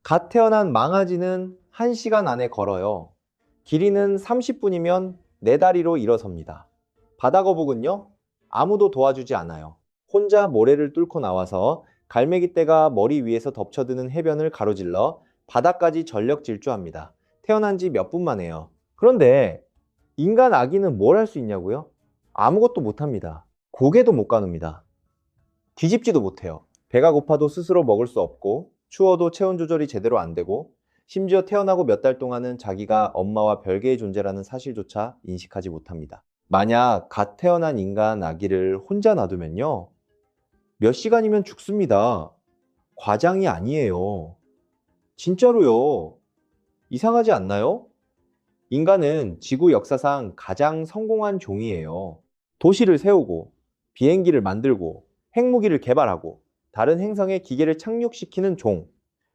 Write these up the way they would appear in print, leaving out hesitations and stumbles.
갓 태어난 망아지는 1시간 안에 걸어요. 길이는 30분이면 4다리로 일어섭니다. 바다거북은요? 아무도 도와주지 않아요. 혼자 모래를 뚫고 나와서 갈매기떼가 머리 위에서 덮쳐드는 해변을 가로질러 바다까지 전력 질주합니다. 태어난 지 몇 분 만에요. 그런데 인간 아기는 뭘 할 수 있냐고요? 아무것도 못합니다. 고개도 못 가눕니다. 뒤집지도 못해요. 배가 고파도 스스로 먹을 수 없고, 추워도 체온 조절이 제대로 안 되고, 심지어 태어나고 몇 달 동안은 자기가 엄마와 별개의 존재라는 사실조차 인식하지 못합니다. 만약 갓 태어난 인간 아기를 혼자 놔두면요, 몇 시간이면 죽습니다. 과장이 아니에요. 진짜로요. 이상하지 않나요? 인간은 지구 역사상 가장 성공한 종이에요. 도시를 세우고, 비행기를 만들고, 핵무기를 개발하고, 다른 행성에 기계를 착륙시키는 종.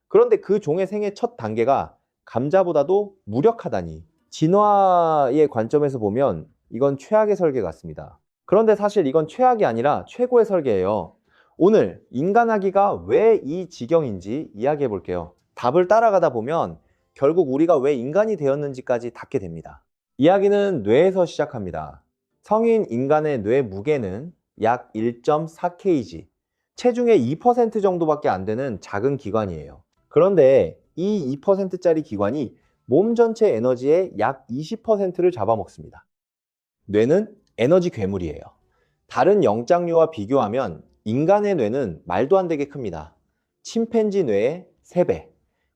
그런데 그 종의 생애 첫 단계가 감자보다도 무력하다니. 진화의 관점에서 보면 이건 최악의 설계 같습니다. 그런데 사실 이건 최악이 아니라 최고의 설계예요. 오늘 인간아기가 왜 이 지경인지 이야기해 볼게요. 답을 따라가다 보면 결국 우리가 왜 인간이 되었는지까지 닿게 됩니다. 이야기는 뇌에서 시작합니다. 성인 인간의 뇌 무게는 약 1.4kg, 체중의 2% 정도밖에 안 되는 작은 기관이에요. 그런데 이 2%짜리 기관이 몸 전체 에너지의 약 20%를 잡아먹습니다. 뇌는 에너지 괴물이에요. 다른 영장류와 비교하면 인간의 뇌는 말도 안 되게 큽니다. 침팬지 뇌의 3배,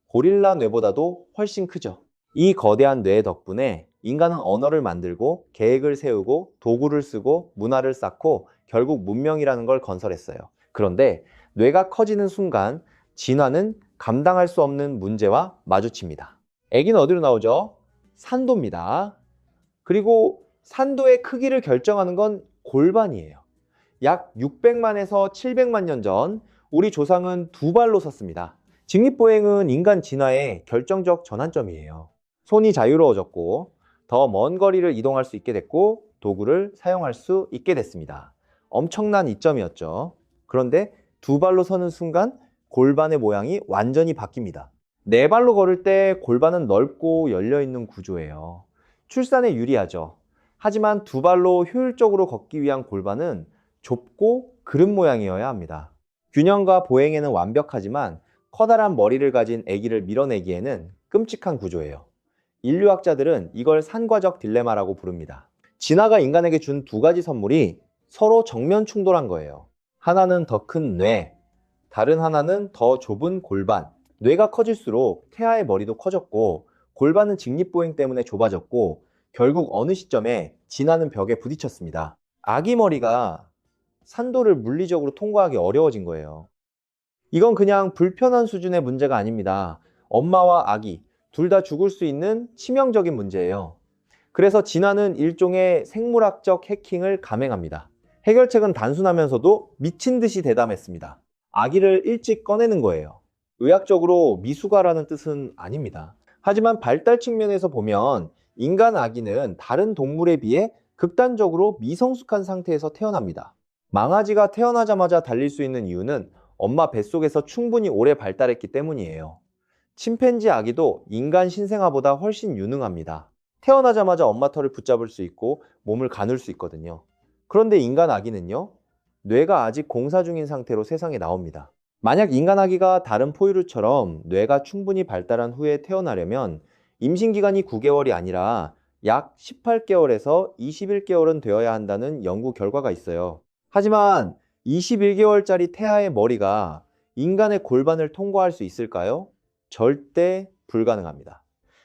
고릴라 뇌보다도 훨씬 크죠. 이 거대한 뇌 덕분에 인간은 언어를 만들고 계획을 세우고 도구를 쓰고 문화를 쌓고 결국 문명이라는 걸 건설했어요. 그런데 뇌가 커지는 순간 진화는 감당할 수 없는 문제와 마주칩니다. 아기는 어디로 나오죠? 산도입니다. 그리고 산도의 크기를 결정하는 건 골반이에요. 약 600만에서 700만 년 전 우리 조상은 2발로 섰습니다. 직립보행은 인간 진화의 결정적 전환점이에요. 손이 자유로워졌고 더 먼 거리를 이동할 수 있게 됐고 도구를 사용할 수 있게 됐습니다. 엄청난 이점이었죠. 그런데 2발로 서는 순간 골반의 모양이 완전히 바뀝니다. 4발로 걸을 때 골반은 넓고 열려있는 구조예요. 출산에 유리하죠. 하지만 2발로 효율적으로 걷기 위한 골반은 좁고 그릇 모양이어야 합니다. 균형과 보행에는 완벽하지만 커다란 머리를 가진 아기를 밀어내기에는 끔찍한 구조예요. 인류학자들은 이걸 산과적 딜레마라고 부릅니다. 진화가 인간에게 준 2가지 선물이 서로 정면 충돌한 거예요. 하나는 더 큰 뇌, 다른 하나는 더 좁은 골반. 뇌가 커질수록 태아의 머리도 커졌고 골반은 직립보행 때문에 좁아졌고 결국 어느 시점에 진화는 벽에 부딪혔습니다. 아기 머리가 산도를 물리적으로 통과하기 어려워진 거예요. 이건 그냥 불편한 수준의 문제가 아닙니다. 엄마와 아기 둘 다 죽을 수 있는 치명적인 문제예요. 그래서 진화는 일종의 생물학적 해킹을 감행합니다. 해결책은 단순하면서도 미친 듯이 대담했습니다. 아기를 일찍 꺼내는 거예요. 의학적으로 미숙아라는 뜻은 아닙니다. 하지만 발달 측면에서 보면 인간 아기는 다른 동물에 비해 극단적으로 미성숙한 상태에서 태어납니다. 망아지가 태어나자마자 달릴 수 있는 이유는 엄마 뱃속에서 충분히 오래 발달했기 때문이에요. 침팬지 아기도 인간 신생아보다 훨씬 유능합니다. 태어나자마자 엄마 털을 붙잡을 수 있고 몸을 가눌 수 있거든요. 그런데 인간 아기는요, 뇌가 아직 공사 중인 상태로 세상에 나옵니다. 만약 인간 아기가 다른 포유류처럼 뇌가 충분히 발달한 후에 태어나려면 임신기간이 9개월이 아니라 약 18개월에서 21개월은 되어야 한다는 연구 결과가 있어요. 하지만 21개월짜리 태아의 머리가 인간의 골반을 통과할 수 있을까요? 절대 불가능합니다.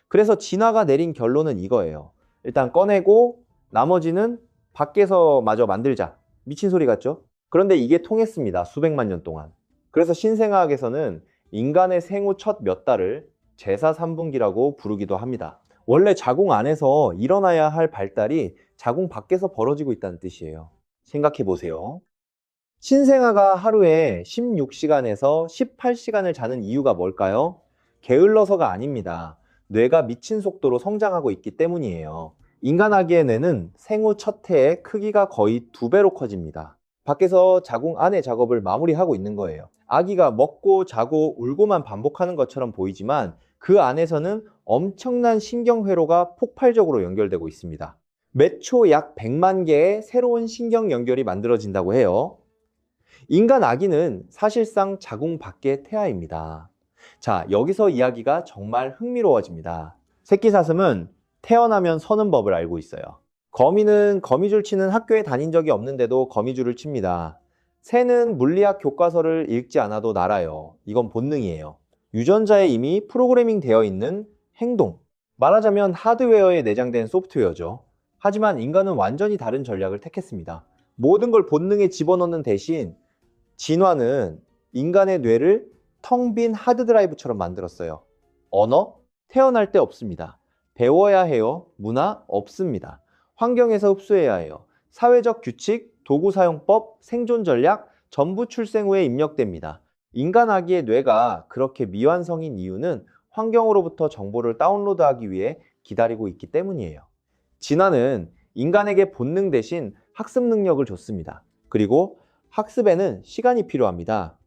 그래서 진화가 내린 결론은 이거예요. 일단 꺼내고 나머지는 밖에서 마저 만들자. 미친 소리 같죠? 그런데 이게 통했습니다. 수백만 년 동안. 그래서 신생아학에서는 인간의 생후 첫 몇 달을 제사 3분기라고 부르기도 합니다. 원래 자궁 안에서 일어나야 할 발달이 자궁 밖에서 벌어지고 있다는 뜻이에요. 생각해 보세요. 신생아가 하루에 16시간에서 18시간을 자는 이유가 뭘까요? 게을러서가 아닙니다. 뇌가 미친 속도로 성장하고 있기 때문이에요. 인간 아기의 뇌는 생후 첫 해에 크기가 거의 2배로 커집니다. 밖에서 자궁 안의 작업을 마무리하고 있는 거예요. 아기가 먹고 자고 울고만 반복하는 것처럼 보이지만 그 안에서는 엄청난 신경회로가 폭발적으로 연결되고 있습니다. 매 초 약 100만 개의 새로운 신경 연결이 만들어진다고 해요. 인간 아기는 사실상 자궁 밖의 태아입니다. 자, 여기서 이야기가 정말 흥미로워집니다. 새끼사슴은 태어나면 서는 법을 알고 있어요. 거미는 거미줄 치는 학교에 다닌 적이 없는데도 거미줄을 칩니다. 새는 물리학 교과서를 읽지 않아도 날아요. 이건 본능이에요. 유전자에 이미 프로그래밍 되어 있는 행동. 말하자면 하드웨어에 내장된 소프트웨어죠. 하지만 인간은 완전히 다른 전략을 택했습니다. 모든 걸 본능에 집어넣는 대신 진화는 인간의 뇌를 텅 빈 하드드라이브처럼 만들었어요. 언어? 태어날 때 없습니다. 배워야 해요. 문화? 없습니다. 환경에서 흡수해야 해요. 사회적 규칙, 도구 사용법, 생존 전략 전부 출생 후에 입력됩니다. 인간 아기의 뇌가 그렇게 미완성인 이유는 환경으로부터 정보를 다운로드하기 위해 기다리고 있기 때문이에요. 진화는 인간에게 본능 대신 학습 능력을 줬습니다. 그리고 학습에는 시간이 필요합니다.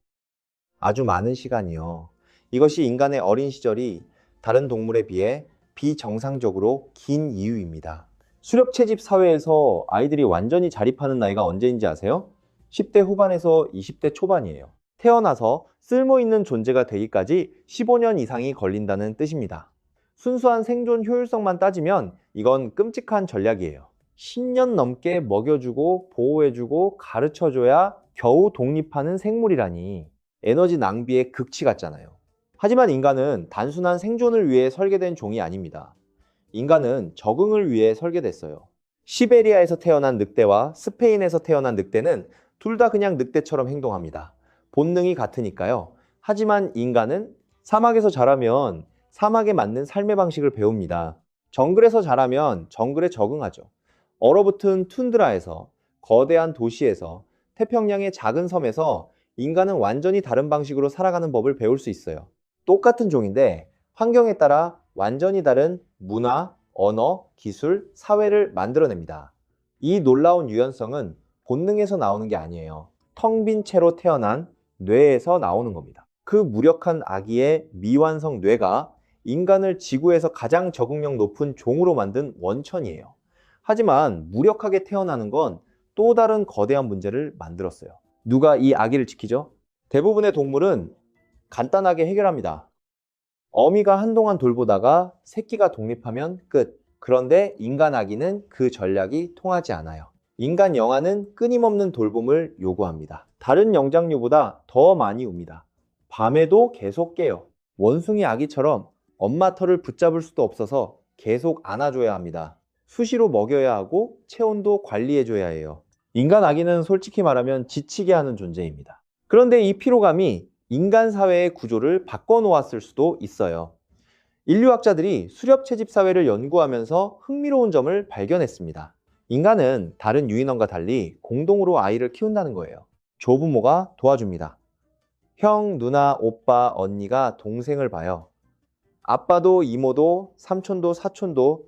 아주 많은 시간이요. 이것이 인간의 어린 시절이 다른 동물에 비해 비정상적으로 긴 이유입니다. 수렵 채집 사회에서 아이들이 완전히 자립하는 나이가 언제인지 아세요? 10대 후반에서 20대 초반이에요. 태어나서 쓸모있는 존재가 되기까지 15년 이상이 걸린다는 뜻입니다. 순수한 생존 효율성만 따지면 이건 끔찍한 전략이에요. 10년 넘게 먹여주고 보호해주고 가르쳐줘야 겨우 독립하는 생물이라니 에너지 낭비의 극치 같잖아요. 하지만 인간은 단순한 생존을 위해 설계된 종이 아닙니다. 인간은 적응을 위해 설계됐어요. 시베리아에서 태어난 늑대와 스페인에서 태어난 늑대는 둘 다 그냥 늑대처럼 행동합니다. 본능이 같으니까요. 하지만 인간은 사막에서 자라면 사막에 맞는 삶의 방식을 배웁니다. 정글에서 자라면 정글에 적응하죠. 얼어붙은 툰드라에서, 거대한 도시에서, 태평양의 작은 섬에서 인간은 완전히 다른 방식으로 살아가는 법을 배울 수 있어요. 똑같은 종인데 환경에 따라 완전히 다른 문화, 언어, 기술, 사회를 만들어냅니다. 이 놀라운 유연성은 본능에서 나오는 게 아니에요. 텅 빈 채로 태어난 뇌에서 나오는 겁니다. 그 무력한 아기의 미완성 뇌가 인간을 지구에서 가장 적응력 높은 종으로 만든 원천이에요. 하지만 무력하게 태어나는 건 또 다른 거대한 문제를 만들었어요. 누가 이 아기를 지키죠? 대부분의 동물은 간단하게 해결합니다. 어미가 한동안 돌보다가 새끼가 독립하면 끝. 그런데 인간 아기는 그 전략이 통하지 않아요. 인간 영아는 끊임없는 돌봄을 요구합니다. 다른 영장류보다 더 많이 웁니다. 밤에도 계속 깨요. 원숭이 아기처럼 엄마 털을 붙잡을 수도 없어서 계속 안아줘야 합니다. 수시로 먹여야 하고 체온도 관리해줘야 해요. 인간 아기는 솔직히 말하면 지치게 하는 존재입니다. 그런데 이 피로감이 인간 사회의 구조를 바꿔놓았을 수도 있어요. 인류학자들이 수렵 채집 사회를 연구하면서 흥미로운 점을 발견했습니다. 인간은 다른 유인원과 달리 공동으로 아이를 키운다는 거예요. 조부모가 도와줍니다. 형, 누나, 오빠, 언니가 동생을 봐요. 아빠도 이모도 삼촌도 사촌도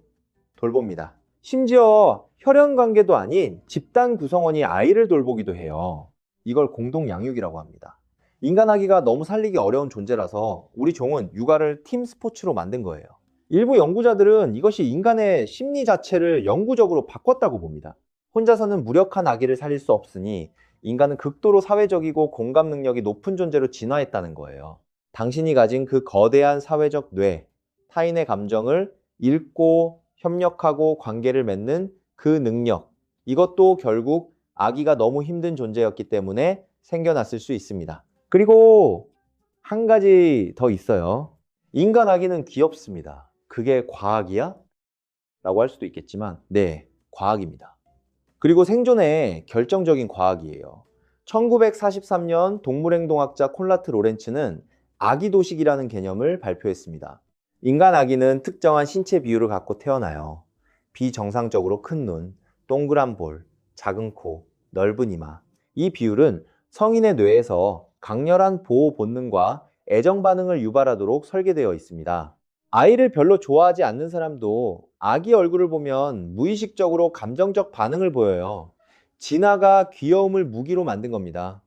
돌봅니다. 심지어 혈연 관계도 아닌 집단 구성원이 아이를 돌보기도 해요. 이걸 공동 양육이라고 합니다. 인간 아기가 너무 살리기 어려운 존재라서 우리 종은 육아를 팀 스포츠로 만든 거예요. 일부 연구자들은 이것이 인간의 심리 자체를 영구적으로 바꿨다고 봅니다. 혼자서는 무력한 아기를 살릴 수 없으니 인간은 극도로 사회적이고 공감 능력이 높은 존재로 진화했다는 거예요. 당신이 가진 그 거대한 사회적 뇌, 타인의 감정을 읽고 협력하고 관계를 맺는 그 능력, 이것도 결국 아기가 너무 힘든 존재였기 때문에 생겨났을 수 있습니다. 그리고 한 가지 더 있어요. 인간 아기는 귀엽습니다. 그게 과학이야? 라고 할 수도 있겠지만 네, 과학입니다. 그리고 생존의 결정적인 과학이에요. 1943년 동물행동학자 콘라트 로렌츠는 아기 도식이라는 개념을 발표했습니다. 인간 아기는 특정한 신체 비율을 갖고 태어나요. 비정상적으로 큰 눈, 동그란 볼, 작은 코, 넓은 이마. 이 비율은 성인의 뇌에서 강렬한 보호 본능과 애정 반응을 유발하도록 설계되어 있습니다. 아이를 별로 좋아하지 않는 사람도 아기 얼굴을 보면 무의식적으로 감정적 반응을 보여요. 진화가 귀여움을 무기로 만든 겁니다.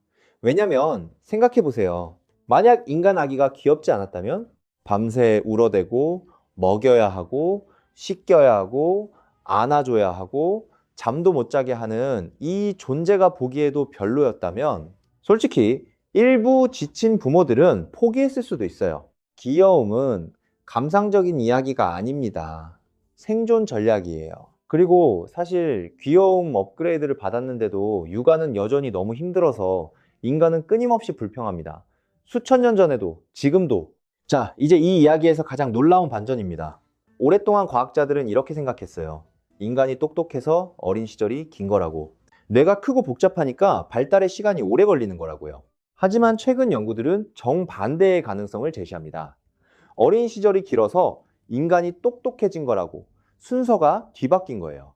왜냐면 생각해 보세요. 만약 인간 아기가 귀엽지 않았다면 밤새 울어대고 먹여야 하고 씻겨야 하고 안아줘야 하고 잠도 못 자게 하는 이 존재가 보기에도 별로였다면 솔직히 일부 지친 부모들은 포기했을 수도 있어요. 귀여움은 감상적인 이야기가 아닙니다. 생존 전략이에요. 그리고 사실 귀여움 업그레이드를 받았는데도 육아는 여전히 너무 힘들어서 인간은 끊임없이 불평합니다. 수천 년 전에도 지금도. 자, 이제 이 이야기에서 가장 놀라운 반전입니다. 오랫동안 과학자들은 이렇게 생각했어요. 인간이 똑똑해서 어린 시절이 긴 거라고. 뇌가 크고 복잡하니까 발달의 시간이 오래 걸리는 거라고요. 하지만 최근 연구들은 정반대의 가능성을 제시합니다. 어린 시절이 길어서 인간이 똑똑해진 거라고. 순서가 뒤바뀐 거예요.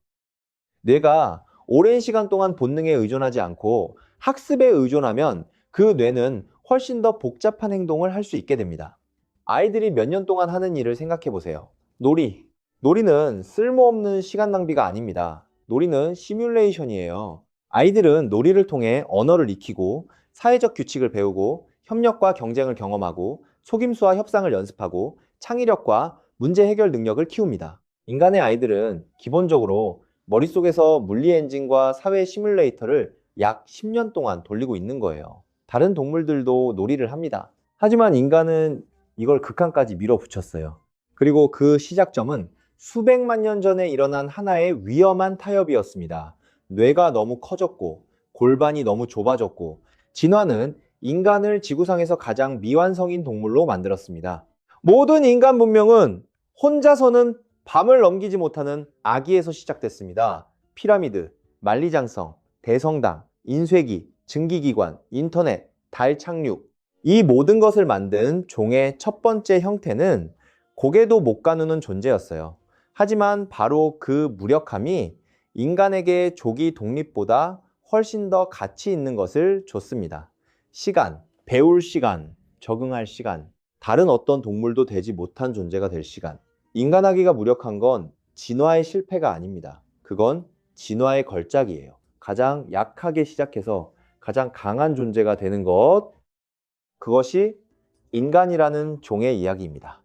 뇌가 오랜 시간 동안 본능에 의존하지 않고 학습에 의존하면 그 뇌는 훨씬 더 복잡한 행동을 할 수 있게 됩니다. 아이들이 몇 년 동안 하는 일을 생각해 보세요. 놀이. 놀이는 쓸모없는 시간 낭비가 아닙니다. 놀이는 시뮬레이션이에요. 아이들은 놀이를 통해 언어를 익히고 사회적 규칙을 배우고 협력과 경쟁을 경험하고 속임수와 협상을 연습하고 창의력과 문제 해결 능력을 키웁니다. 인간의 아이들은 기본적으로 머릿속에서 물리 엔진과 사회 시뮬레이터를 약 10년 동안 돌리고 있는 거예요. 다른 동물들도 놀이를 합니다. 하지만 인간은 이걸 극한까지 밀어붙였어요. 그리고 그 시작점은 수백만 년 전에 일어난 하나의 위험한 타협이었습니다. 뇌가 너무 커졌고 골반이 너무 좁아졌고 진화는 인간을 지구상에서 가장 미완성인 동물로 만들었습니다. 모든 인간 문명은 혼자서는 밤을 넘기지 못하는 아기에서 시작됐습니다. 피라미드, 만리장성, 대성당, 인쇄기, 증기기관, 인터넷, 달 착륙. 이 모든 것을 만든 종의 첫 번째 형태는 고개도 못 가누는 존재였어요. 하지만 바로 그 무력함이 인간에게 조기 독립보다 훨씬 더 가치 있는 것을 줬습니다. 시간, 배울 시간, 적응할 시간, 다른 어떤 동물도 되지 못한 존재가 될 시간. 인간하기가 무력한 건 진화의 실패가 아닙니다. 그건 진화의 걸작이에요. 가장 약하게 시작해서 가장 강한 존재가 되는 것, 그것이 인간이라는 종의 이야기입니다.